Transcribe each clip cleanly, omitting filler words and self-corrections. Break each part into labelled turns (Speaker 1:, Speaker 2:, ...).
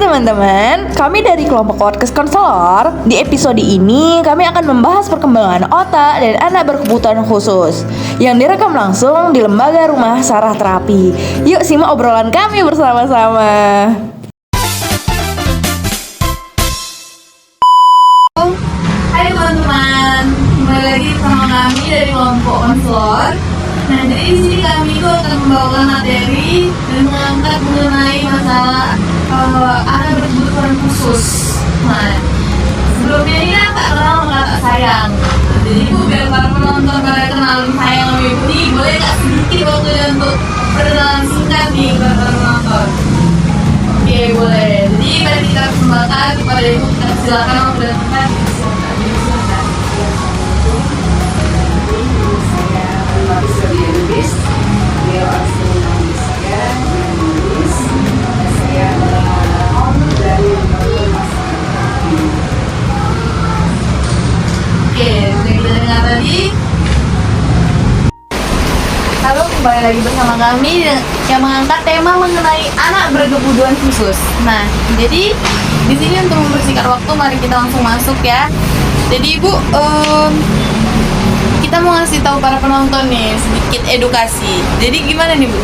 Speaker 1: teman-teman, kami dari kelompok podcast konselor. Di episode ini kami akan membahas perkembangan otak dan anak berkebutuhan khusus yang direkam langsung di Lembaga Rumah Sarah Terapi. Yuk simak obrolan kami bersama-sama.
Speaker 2: Hai teman-teman, kembali lagi bersama kami dari kelompok konselor. Nah, jadi di sini kami itu akan membawakan materi dan mengangkat mengenai masalah anak berkebutuhan khusus. Nah, sebelumnya ini kan tak kenal maka tak sayang. Jadi ibu biar para penonton pada kenal sayang sama ibu ini, boleh tak sedikit waktunya untuk perkenalan singkat nih kepada para penonton? Oke, boleh. Jadi mari kita persilakan kepada ibu, kita silakan waktu dan tempat.
Speaker 3: Saya Lubis, beliau asli Malaysia, Lubis. Saya adalah dari lembaga masyarakat.
Speaker 2: Oke, sudah kita dengar tadi. Halo, kembali lagi bersama kami yang mengangkat tema mengenai anak berkebutuhan khusus. Nah, jadi di sini untuk membersihkan waktu, mari kita langsung masuk ya. Jadi Ibu, kita mau ngasih tahu para penonton nih sedikit edukasi. Jadi gimana nih Bu?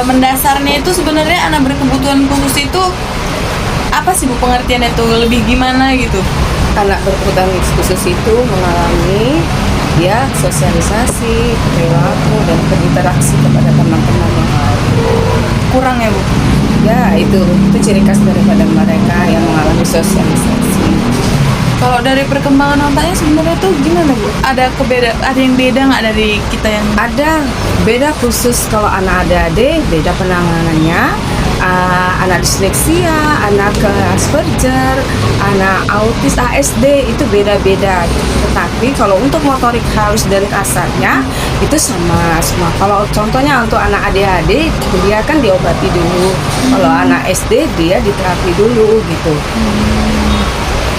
Speaker 2: Mendasarnya itu sebenarnya anak berkebutuhan khusus itu apa sih Bu pengertiannya itu? Lebih gimana gitu?
Speaker 3: Anak berkebutuhan khusus itu mengalami dia sosialisasi, perilaku, dan berinteraksi kepada teman-teman yang lain.
Speaker 2: Kurang ya Bu?
Speaker 3: Ya, itu ciri khas daripada mereka yang mengalami sosialisasi.
Speaker 2: Kalau dari perkembangan otaknya sebenarnya tuh gimana Bu? Ada yang beda nggak dari kita yang
Speaker 3: Ada beda khusus kalau anak ADHD, beda penanganannya. Anak disleksia, anak Asperger, anak autis ASD itu beda-beda. Tetapi kalau untuk motorik halus dan kasarnya itu sama semua. Kalau contohnya untuk anak ADHD dia kan diobati dulu. Kalau anak SD dia diterapi dulu gitu.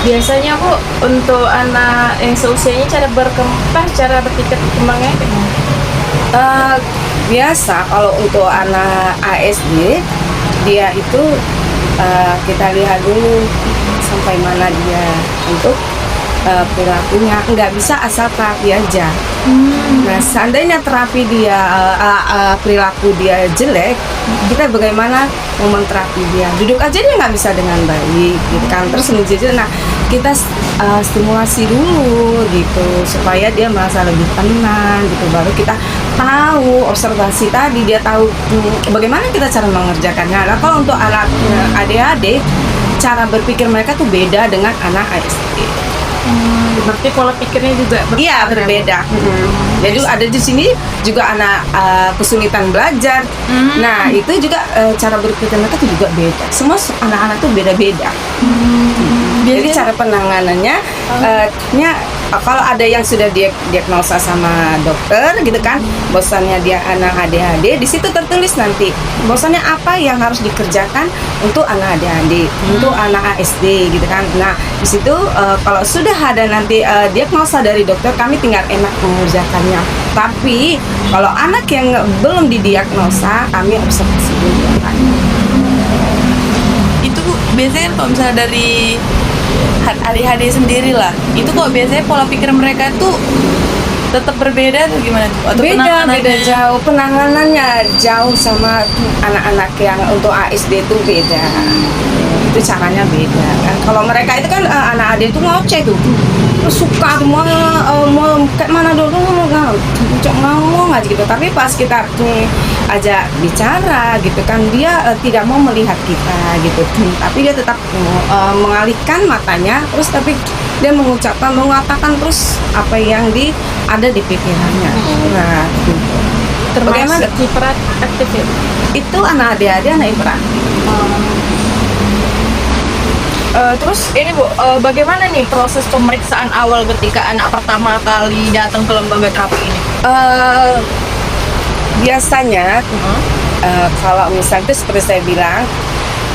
Speaker 4: Biasanya Bu, untuk anak yang seusianya cara berpikir kembangnya
Speaker 3: Biasa kalau untuk anak ASD dia itu kita lihat dulu sampai mana dia untuk perilakunya, nggak bisa asal terapi aja. Nah, seandainya terapi dia perilaku dia jelek, kita bagaimana mau menterapi dia? Duduk aja dia nggak bisa dengan baik, gitu kan? Terus menjadi, nah kita stimulasi dulu gitu supaya dia merasa lebih tenang gitu. Baru kita tahu observasi tadi dia tahu bagaimana kita cara mengerjakannya. Nah, kalau untuk anak ADHD cara berpikir mereka tuh beda dengan anak ASD.
Speaker 4: berarti pola pikirnya juga
Speaker 3: Iya, berbeda. Jadi ada di sini juga anak kesulitan belajar. Nah, itu juga cara berpikir mereka tuh juga beda. Semua anak-anak tuh beda-beda. Jadi cara penanganannya kalau ada yang sudah diagnosa sama dokter gitu kan, bosannya dia anak ADHD, di situ tertulis nanti bosannya apa yang harus dikerjakan untuk anak ADHD, untuk anak ASD gitu kan. Nah, di situ kalau sudah ada nanti diagnosa dari dokter, kami tinggal enak mengerjakannya. Tapi kalau anak yang belum didiagnosa, kami observasi dulu kan.
Speaker 2: itu Bu, biasanya kan kalau misalnya dari ADHD sendiri lah, itu kok biasanya pola pikir mereka tuh tetap berbeda atau gimana tuh? Atau
Speaker 3: Beda jauh, penanganannya jauh sama anak-anak yang untuk ASD itu beda. Itu caranya beda kan. Kalau mereka itu kan anak ASD itu ngoceh tuh, suka tuh mau kayak mana dulu ngomong aja gitu. Tapi pas kita ajak bicara gitu kan, dia tidak mau melihat kita gitu. Tapi dia tetap mengalihkan matanya, terus tapi dia mengatakan terus apa yang ada di pikirannya. Nah, gitu. Bagaimana?
Speaker 4: termasuk hiperaktif ya?
Speaker 3: Itu anak ADHD, anak hiperaktif.
Speaker 4: Terus ini Bu, bagaimana nih proses pemeriksaan awal ketika anak pertama kali datang ke lembaga terapi ini?
Speaker 3: Biasanya kalau misalnya itu seperti saya bilang,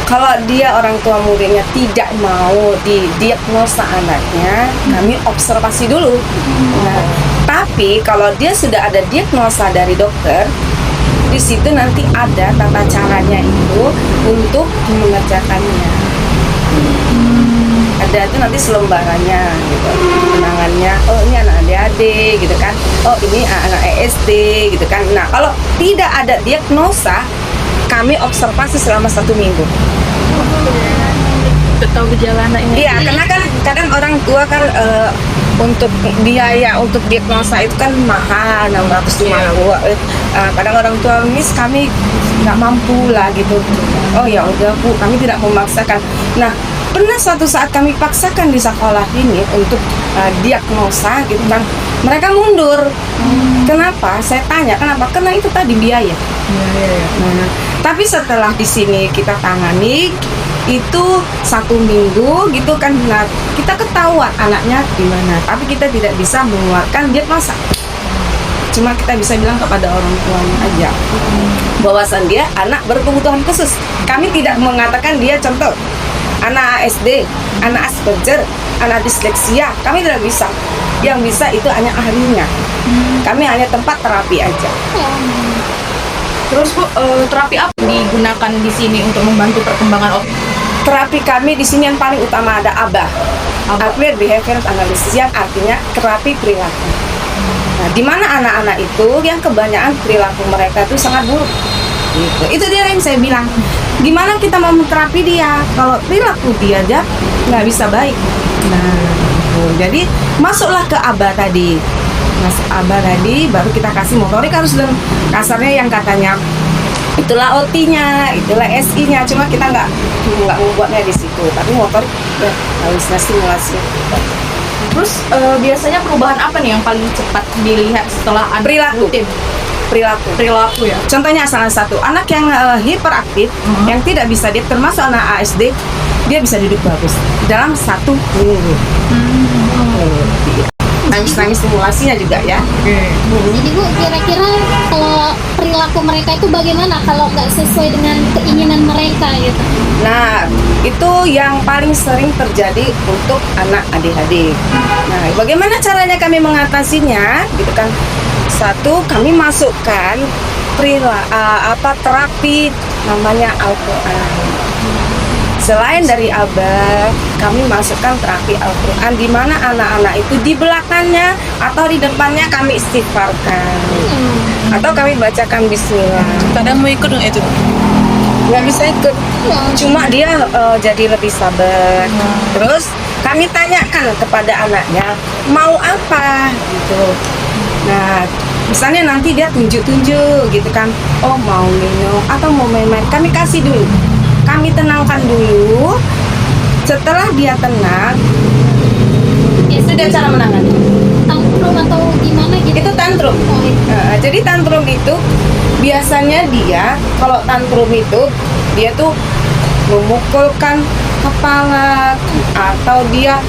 Speaker 3: kalau dia orang tua muridnya tidak mau didiagnosa anaknya, kami observasi dulu. Nah, tapi kalau dia sudah ada diagnosa dari dokter, di situ nanti ada tata caranya itu untuk mengerjakannya. Ada tuh nanti selembarannya gitu, kenangannya. Oh ini anak adik-adik gitu kan. Oh ini anak ESD gitu kan. Nah kalau tidak ada diagnosa, kami observasi selama 1 minggu.
Speaker 4: Tahu gejala anaknya.
Speaker 3: Iya, karena kan kadang orang tua kan untuk biaya untuk diagnosa itu kan mahal, 650. Kadang orang tua miss kami nggak mampu lah gitu. Oh ya udah Bu, kami tidak memaksakan. Nah, pernah suatu saat kami paksakan di sekolah ini untuk diagnosa gitu kan. Mereka mundur. Kenapa? Saya tanya, kenapa? Karena itu tadi biaya. Nah, tapi setelah di sini kita tangani itu 1 minggu gitu kan, nah, kita ketahuan anaknya di mana, tapi kita tidak bisa mengeluarkan diagnosa. Cuma kita bisa bilang kepada orang tuanya aja bahwasan dia anak berkebutuhan khusus. Kami tidak mengatakan dia contoh anak ASD, anak Asperger, anak disleksia. Kami tidak bisa. Yang bisa itu hanya ahlinya. Kami hanya tempat terapi aja.
Speaker 4: Terus Bu, terapi apa digunakan di sini untuk membantu perkembangan otak?
Speaker 3: Terapi kami di sini yang paling utama ada ABA, Applied Behavioral Analysis, yang artinya terapi perilaku. Nah, di mana anak-anak itu yang kebanyakan perilaku mereka itu sangat buruk. Gitu. Itu dia yang saya bilang. Gimana kita mau terapi dia kalau perilaku dia aja nggak bisa baik. Nah, gitu. Jadi masuklah ke ABA tadi. Masuk ABA tadi, baru kita kasih motorik harus dan kasarnya yang katanya itulah OT-nya, itulah SI-nya, cuma kita nggak membuatnya di situ, tapi motorik ya halusnya stimulasi.
Speaker 4: Terus biasanya perubahan apa nih yang paling cepat dilihat setelah anak
Speaker 3: Perilaku.
Speaker 4: rutin?
Speaker 3: Perilaku
Speaker 4: ya.
Speaker 3: Contohnya salah satu anak yang hiperaktif, yang tidak bisa dia termasuk anak ASD, dia bisa duduk bagus dalam 1 minggu. Nangis-nangis stimulasinya juga ya.
Speaker 5: Jadi Bu, kira-kira kalau perilaku mereka itu bagaimana kalau nggak sesuai dengan keinginan mereka gitu?
Speaker 3: Nah, itu yang paling sering terjadi untuk anak ADHD. Nah, bagaimana caranya kami mengatasinya? Gitu kan. Satu, kami masukkan terapi namanya Al-Quran. Selain dari ABA, kami masukkan terapi Al-Quran di mana anak-anak itu di belakangnya atau di depannya kami istighfarkan. Atau kami bacakan bismillah.
Speaker 4: Kadang mau ikut dong itu.
Speaker 3: Nggak bisa ikut, cuma dia jadi lebih sabar. Terus kami tanyakan kepada anaknya mau apa gitu. Nah, misalnya nanti dia tunjuk-tunjuk gitu kan, oh mau minum atau mau main-main, kami kasih dulu, kami tenangkan dulu. Setelah dia tenang, itu dia cara menangani.
Speaker 5: Tantrum atau gimana gitu?
Speaker 3: Itu tantrum.
Speaker 5: Oh, iya.
Speaker 3: Jadi tantrum itu biasanya dia kalau tantrum itu dia tuh memukulkan kepala atau dia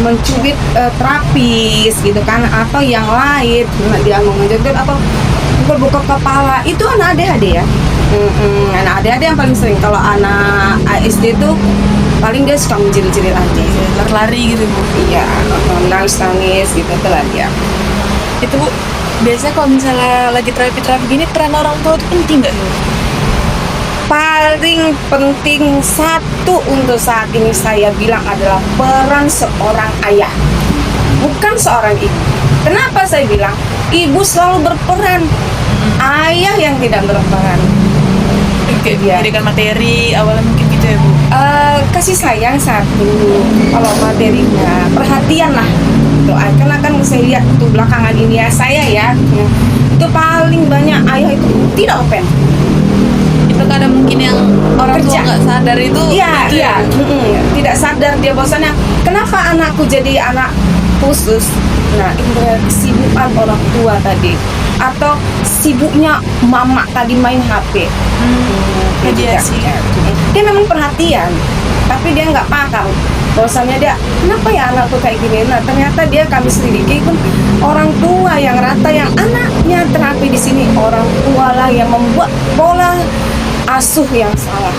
Speaker 3: mencubit terapis gitu kan, atau yang lain dia mengejar atau pukul-pukul kepala. Itu anak ADHD ya. Anak ADHD yang paling sering. Kalau anak ASD itu paling dia suka menjerit-jerit aja,
Speaker 4: Lari gitu Bu.
Speaker 3: iya, nangis-nangis gitu lah dia.
Speaker 4: Itu Bu, biasanya kalau misalnya lagi terapi-terapi gini, peran orang tua itu penting nggak Bu?
Speaker 3: Paling penting satu untuk saat ini saya bilang adalah peran seorang ayah, bukan seorang ibu. Kenapa saya bilang ibu selalu berperan, ayah yang tidak berperan.
Speaker 4: Kayak
Speaker 3: Iya.
Speaker 4: memberikan materi awalnya mungkin gitu ya Bu.
Speaker 3: Kasih sayang satu, kalau materinya perhatian lah. Doa, karena kan saya lihat tuh belakangan ini ya saya ya, itu paling banyak ayah itu tidak open.
Speaker 4: Itu kadang mungkin yang orang tua
Speaker 3: Kerja.
Speaker 4: nggak sadar itu.
Speaker 3: Iya,
Speaker 4: gitu
Speaker 3: iya.
Speaker 4: ya.
Speaker 3: Tidak sadar dia bahwasannya kenapa anakku jadi anak khusus. Nah, itu kesibukan orang tua tadi atau sibuknya mama tadi main HP.
Speaker 4: Mediasi.
Speaker 3: Dia memang perhatian, tapi dia nggak paham bahwasannya dia kenapa ya anakku kayak gini. Nah, ternyata dia kami selidiki pun orang tua yang rata yang anaknya terapi di sini orang tua lah yang membuat pola asuh yang salah.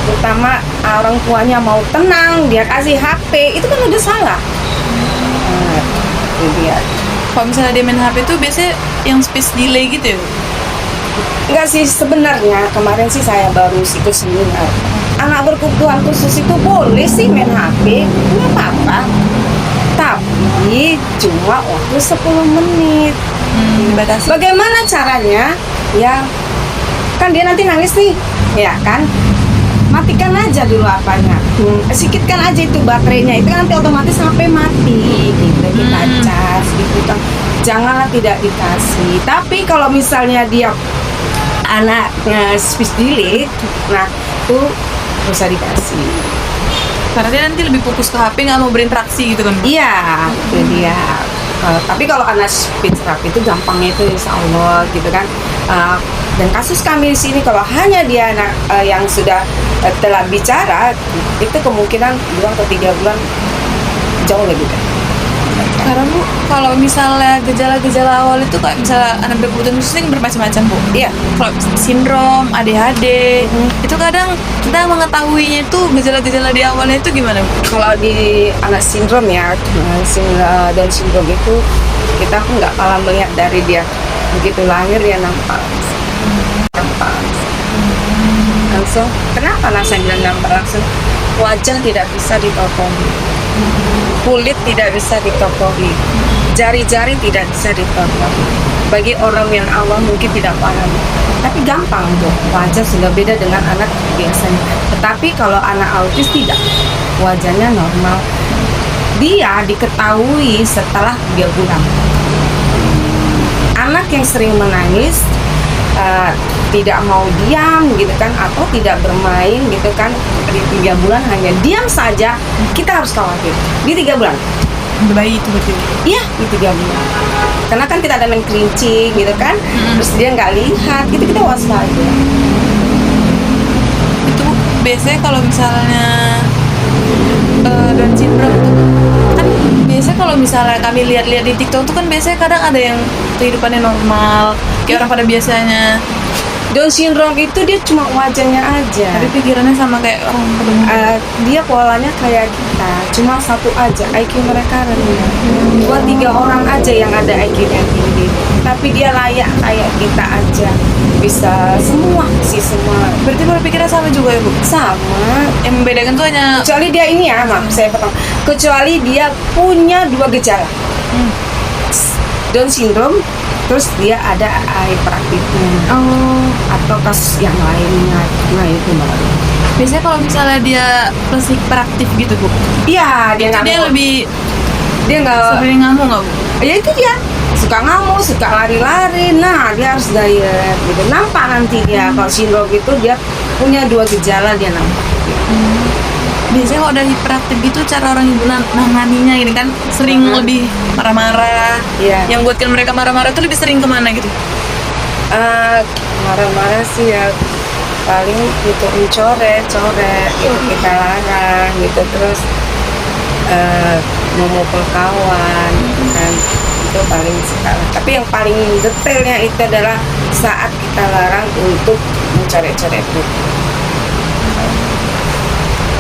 Speaker 3: Terutama orang tuanya mau tenang, dia kasih HP, itu kan udah salah. Nah, itu dia.
Speaker 4: Kalau misalnya dia main HP itu biasanya yang space delay gitu ya Bu?
Speaker 3: Enggak sih, sebenarnya kemarin sih saya baru ikut seminar. anak berkebutuhan khusus itu boleh sih main HP, nggak apa-apa. Tapi cuma waktu 10 menit.
Speaker 4: Dibatasi.
Speaker 3: Bagaimana caranya? Ya, kan dia nanti nangis nih, ya kan? Matikan aja dulu apanya, sikitkan aja itu baterainya, itu nanti otomatis HP mati, gitu. Kita cas, gitu kan. Janganlah tidak dikasih. Tapi kalau misalnya dia anak speech delete, nah itu bisa dikasih.
Speaker 4: Karena dia nanti lebih fokus ke HP, nggak mau berinteraksi gitu kan.
Speaker 3: Iya, itu dia. Tapi kalau anak speech therapy itu gampangnya itu insya Allah gitu kan. Dan kasus kami di sini kalau hanya dia anak yang sudah telah bicara, itu kemungkinan 2 atau 3 bulan jauh lebih dekat.
Speaker 4: Karena Bu, kalau misalnya gejala-gejala awal itu kayak misalnya anak berkebutuhan khusus ini bermacam-macam Bu.
Speaker 3: Iya.
Speaker 4: Kalau sindrom, ADHD, itu kadang kita mengetahuinya itu gejala-gejala di awalnya itu gimana Bu?
Speaker 3: Kalau di anak sindrom ya, Down syndrome itu kita pun nggak kalah melihat dari dia begitu lahir dia nampak langsung. Kenapa saya bilang nampak langsung? Wajah tidak bisa ditokohi, kulit tidak bisa ditokohi, jari-jari tidak bisa ditokohi. Bagi orang yang awam mungkin tidak paham, tapi gampang tuh. Wajah sudah beda dengan anak biasanya. Tetapi kalau anak autis tidak, wajahnya normal. Dia diketahui setelah 3 bulan. Anak yang sering menangis, tidak mau diam gitu kan, atau tidak bermain gitu kan, di 3 bulan hanya diam saja, kita harus khawatir. Di 3 bulan
Speaker 4: Bayi itu betul.
Speaker 3: iya, di 3 bulan. Karena kan kita ada main kerincing gitu kan, terus dia nggak lihat, gitu kita waspada.
Speaker 4: Itu biasanya kalau misalnya Down syndrome tuh kan biasanya kalau misalnya kami lihat-lihat di TikTok tuh kan biasanya kadang ada yang kehidupannya normal kayak orang pada biasanya,
Speaker 3: Down syndrome itu dia cuma wajahnya aja,
Speaker 4: tapi pikirannya sama kayak orang pada umumnya.
Speaker 3: dia polanya kayak kita, cuma satu aja IQ mereka rendah. 2-3 orang aja yang ada IQ-nya tinggi, tapi dia layak kayak kita aja, bisa semua sih, semua
Speaker 4: Berarti berpikirnya sama juga ya Bu?
Speaker 3: sama.
Speaker 4: Yang membedakan tuh hanya
Speaker 3: Kecuali dia ini ya, maaf saya potong. Kecuali dia punya 2 gejala, Down syndrome, terus dia ada hyperaktifnya, atau kasus yang lainnya. Nah itu baru.
Speaker 4: biasanya kalau misalnya dia plus hiperaktif gitu Bu,
Speaker 3: Iya, dia
Speaker 4: itu
Speaker 3: nggak
Speaker 4: dia
Speaker 3: mau.
Speaker 4: lebih
Speaker 3: Dia nggak.
Speaker 4: sering ngamuk nggak Bu?
Speaker 3: Ya itu dia suka ngamuk, suka lari-lari. Nah dia harus diet gitu. Nampak nanti dia kalau sindrom itu dia punya 2 gejala, dia nampak.
Speaker 4: Biasanya kalau udah hiperaktif gitu cara orang ibu nanganinya gini kan sering lebih marah-marah.
Speaker 3: Iya.
Speaker 4: Yang buatkan mereka marah-marah itu lebih sering kemana gitu?
Speaker 3: Marah-marah sih ya paling gitu, mencoret gitu, kita larang gitu, terus memukul kawan gitu kan, itu paling sekarang. Tapi yang paling detailnya itu adalah saat kita larang untuk mencoret-coret buku.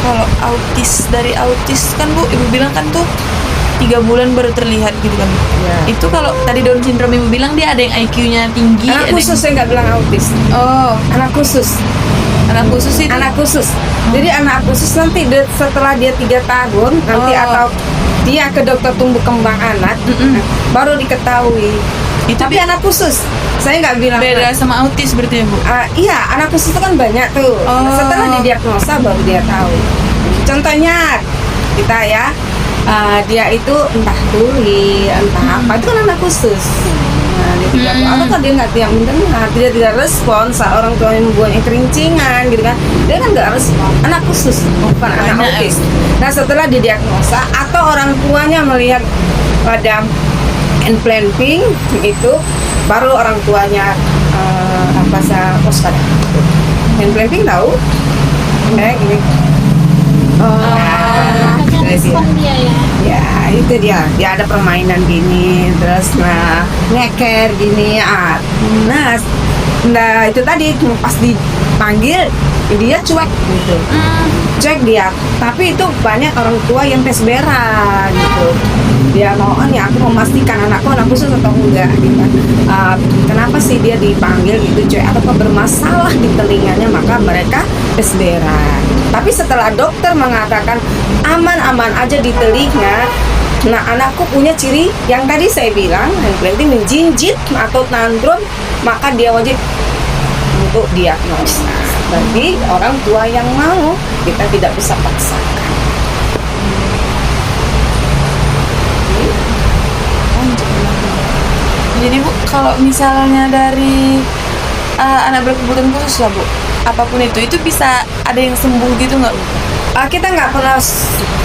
Speaker 4: Kalau dari autis kan Bu, Ibu bilang kan tuh 3 bulan baru terlihat gitu kan.
Speaker 3: Ya.
Speaker 4: Itu kalau tadi Down syndrome Ibu bilang dia ada yang IQ-nya tinggi,
Speaker 3: Anak
Speaker 4: ada
Speaker 3: khusus, saya nggak bilang autis.
Speaker 4: Oh,
Speaker 3: Anak khusus.
Speaker 4: anak khusus itu.
Speaker 3: Anak khusus. Jadi anak khusus nanti setelah dia 3 tahun nanti,
Speaker 4: Oh.
Speaker 3: atau dia ke dokter tumbuh kembang anak, baru diketahui.
Speaker 4: Itu
Speaker 3: Tapi anak khusus, saya nggak bilang
Speaker 4: beda sama autis berarti ya Bu?
Speaker 3: iya, anak khusus itu kan banyak tuh.
Speaker 4: Oh.
Speaker 3: Setelah didiagnosa baru dia tahu. Contohnya kita ya, dia itu entah tuli, entah apa, itu kan anak khusus. Nah, dia tidak atau kalau dia nggak tiap mendengar, dia tidak respon saat orang tua yang membuatnya kerincingan gitu kan, dia kan nggak respon. Anak khusus, bukan anak
Speaker 4: Banyak,
Speaker 3: autis. Nah setelah didiagnosa atau orang tuanya melihat pada implanting itu, baru orang tuanya waspada. Implanting tahu? Gini.
Speaker 5: Hanya
Speaker 3: Itu dia.
Speaker 5: respon dia ya.
Speaker 3: Ya itu dia ada permainan gini, terus ngeker gini, nah itu tadi pas dipanggil dia cuek gitu, cuek dia. Tapi itu banyak orang tua yang tes bera gitu, dia mau nih aku memastikan anakku anak khusus atau enggak gitu. Kenapa sih dia dipanggil gitu cuy, apakah bermasalah di telinganya, maka mereka tes darah. Tapi setelah dokter mengatakan aman-aman aja di telinga, nah anakku punya ciri yang tadi saya bilang, yang penting menjinjit atau tantrum, maka dia wajib untuk diagnosa. Bagi orang tua yang mau, kita tidak bisa paksakan.
Speaker 4: Jadi Bu, kalau misalnya dari anak berkebutuhan khusus lah Bu, apapun itu bisa ada yang sembuh gitu nggak Bu?
Speaker 3: Kita nggak pernah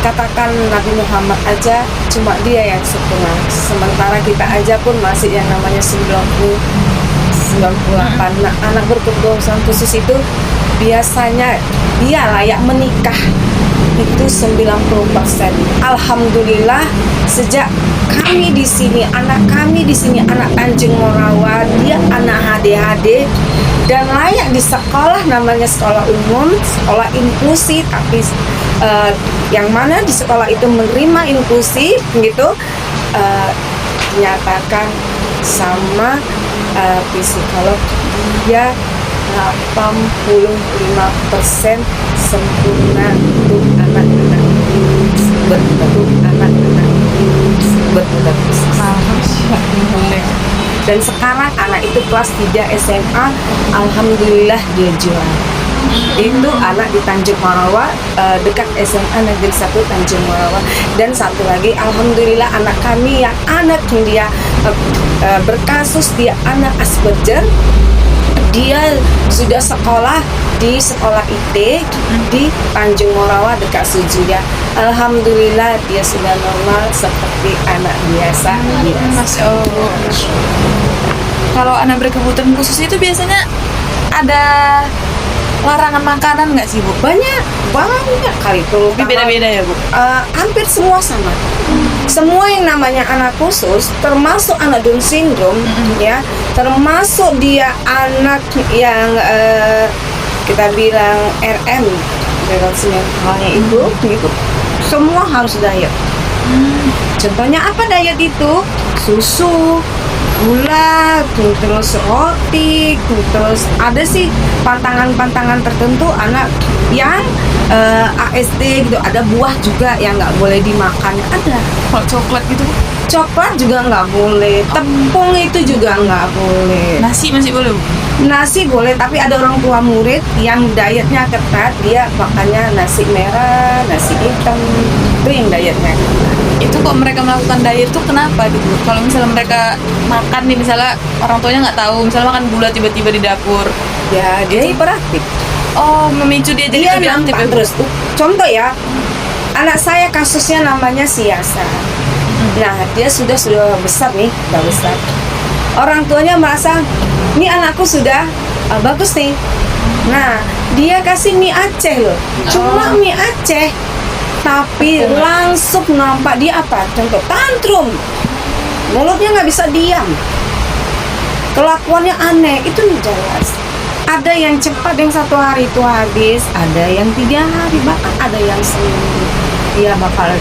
Speaker 3: katakan Nabi Muhammad aja cuma dia yang sempurna. Sementara kita aja pun masih yang namanya 98. Nah, anak berkebutuhan khusus itu biasanya dia layak menikah itu 90%. Alhamdulillah sejak kami di sini, anak kami di sini, anak Tanjung Morawa, dia anak ADHD dan layak di sekolah, namanya sekolah umum, sekolah inklusi, tapi yang mana di sekolah itu menerima inklusi gitu, dinyatakan sama psikolog dia 85% sempurna untuk anak-anak, betul anak-anak betul. Dan sekarang anak itu kelas 3 SMA, alhamdulillah dia juara. Itu anak di Tanjung Morawa, dekat SMA Negeri 1 Tanjung Morawa. Dan satu lagi, alhamdulillah anak kami yang anak dia berkasus, dia anak Asperger, dia sudah sekolah di sekolah IT di Tanjung Morawa dekat Sujuya. Alhamdulillah dia sudah normal seperti anak biasa.
Speaker 4: Masya Allah. Kalau anak berkebutuhan khusus itu biasanya ada larangan makanan nggak sih Bu?
Speaker 3: Banyak kali tuh.
Speaker 4: Tapi beda-beda ya Bu?
Speaker 3: Hampir semua sama. Semua yang namanya anak khusus, termasuk anak Down syndrome, ya, termasuk dia anak yang kita bilang RM, mentalnya itu, gitu, semua harus diet. Contohnya apa diet itu? Susu, gula, terus roti, terus ada sih pantangan-pantangan tertentu anak yang ASD gitu, ada buah juga yang nggak boleh dimakan, ada.
Speaker 4: Kalau coklat gitu Bu?
Speaker 3: Coklat juga nggak boleh, tepung itu juga nggak boleh.
Speaker 4: Nasi masih boleh Bu?
Speaker 3: Nasi boleh, tapi ada orang tua murid yang dietnya ketat, dia makannya nasi merah, nasi hitam, itu yang dietnya ketat.
Speaker 4: Itu kok mereka melakukan diet tuh kenapa gitu? Kalau misalnya mereka makan nih, misalnya orang tuanya nggak tahu, misalnya makan gula tiba-tiba di dapur,
Speaker 3: Ya dia hiperaktif.
Speaker 4: oh memicu dia jadi
Speaker 3: Dia
Speaker 4: lebih aktif
Speaker 3: nampak
Speaker 4: ya Bu?
Speaker 3: terus. Contoh ya, anak saya kasusnya namanya Siasa. Nah dia sudah besar nih, udah besar. Orang tuanya merasa, ini anakku sudah bagus nih. Nah dia kasih mie Aceh loh, cuma mie Aceh, tapi langsung nampak dia apa? Contoh tantrum, mulutnya nggak bisa diam, kelakuannya aneh, itu jelas. Ada yang cepat, yang 1 hari itu habis, ada yang 3 hari, bahkan ada yang seminggu dia bakal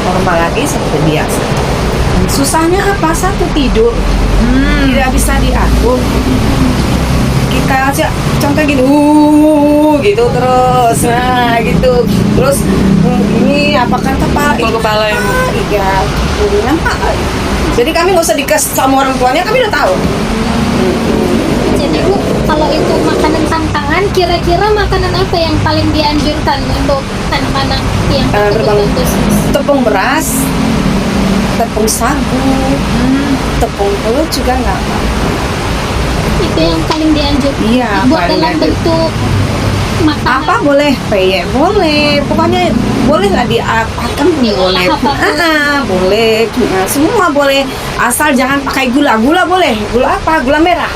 Speaker 3: normal lagi seperti biasa. Dan susahnya apa? Satu, tidur, tidak bisa diatur. Kita aja contoh gini, gitu terus, nah gitu, terus ini apakah kepala?
Speaker 4: Kepala ya Bu?
Speaker 3: Iya, nampak. Jadi kami nggak usah dikasih sama orang tuanya, kami udah tahu.
Speaker 5: Jadi Bu, kalau itu makanan tantangan, kira-kira makanan apa yang paling dianjurkan untuk anak-anak yang berkebutuhan khusus?
Speaker 3: Tepung beras, tepung sagu, tepung telur juga nggak apa-apa.
Speaker 5: Itu yang paling dianjurkan.
Speaker 3: Iya,
Speaker 5: Buat
Speaker 3: paling
Speaker 5: dalam
Speaker 3: dianjurkan.
Speaker 5: bentuk makanan.
Speaker 3: Apa boleh, peyek boleh, pokoknya boleh lah diapakan boleh.
Speaker 5: Diolah apapun.
Speaker 3: Boleh, nah, semua boleh, asal jangan pakai gula. Gula boleh, gula apa? Gula merah.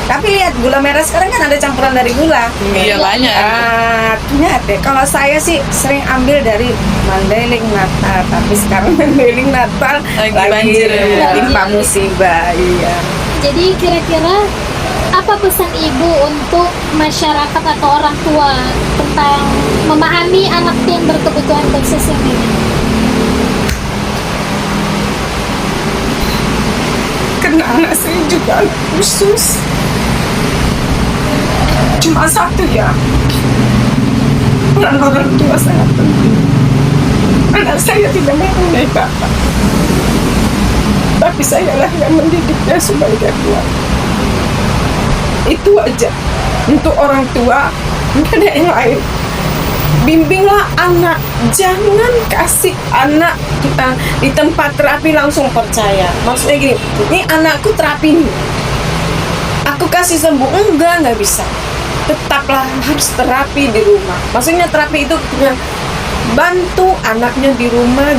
Speaker 3: Tapi lihat gula merah sekarang kan ada campuran dari gula.
Speaker 4: Iya banyak.
Speaker 3: Lihat deh, kalau saya sih sering ambil dari Mandailing Natal, tapi sekarang Mandailing Natal
Speaker 4: Lagi banjir ya.
Speaker 3: timpa musibah. Iya.
Speaker 5: Jadi kira-kira apa pesan ibu untuk masyarakat atau orang tua tentang memahami anak yang berkebutuhan khusus ini?
Speaker 3: anak saya juga anak khusus. Cuma satu ya, peran orang tua sangat penting. Anak saya tidak mempunyai bapak, tapi sayalah yang mendidiknya sebagai keluarga. Itu aja. Untuk orang tua, nggak ada yang lain. Bimbinglah anak, jangan kasih anak di tempat terapi langsung percaya. Maksudnya gini, ini anakku terapi nih, aku kasih sembuh, nggak bisa. Tetaplah harus terapi di rumah. Maksudnya terapi itu bantu anaknya di rumah,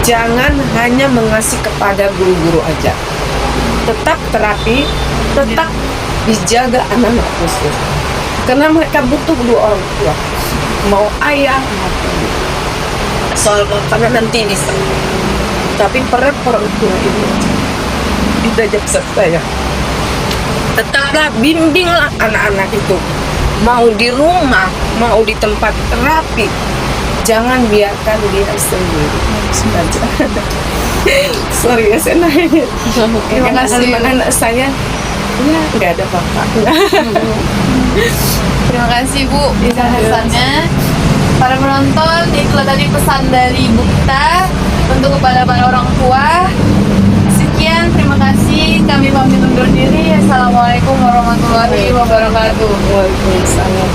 Speaker 3: jangan hanya mengasih kepada guru-guru aja. Tetap terapi, tetap dijaga anak-anak khusus. Karena mereka butuh dua orang tua, mau ayah maupun ibu. Soal makanan nanti bisa, tapi peran orang tua itu aja pesan saya. Tetaplah bimbinglah anak-anak itu, mau di rumah, mau di tempat terapi, jangan biarkan dia sendiri. Sorry ya, saya nanya.
Speaker 4: Terima kasih.
Speaker 3: Anak saya ya nggak ada bapaknya.
Speaker 4: Terima kasih Bu pesannya. Para penonton, itulah tadi pesan dari Bu Gita untuk kepada para orang tua. Sekian, terima kasih. Kami pamit undur diri. Assalamualaikum warahmatullahi wabarakatuh.
Speaker 3: Waalaikumsalam.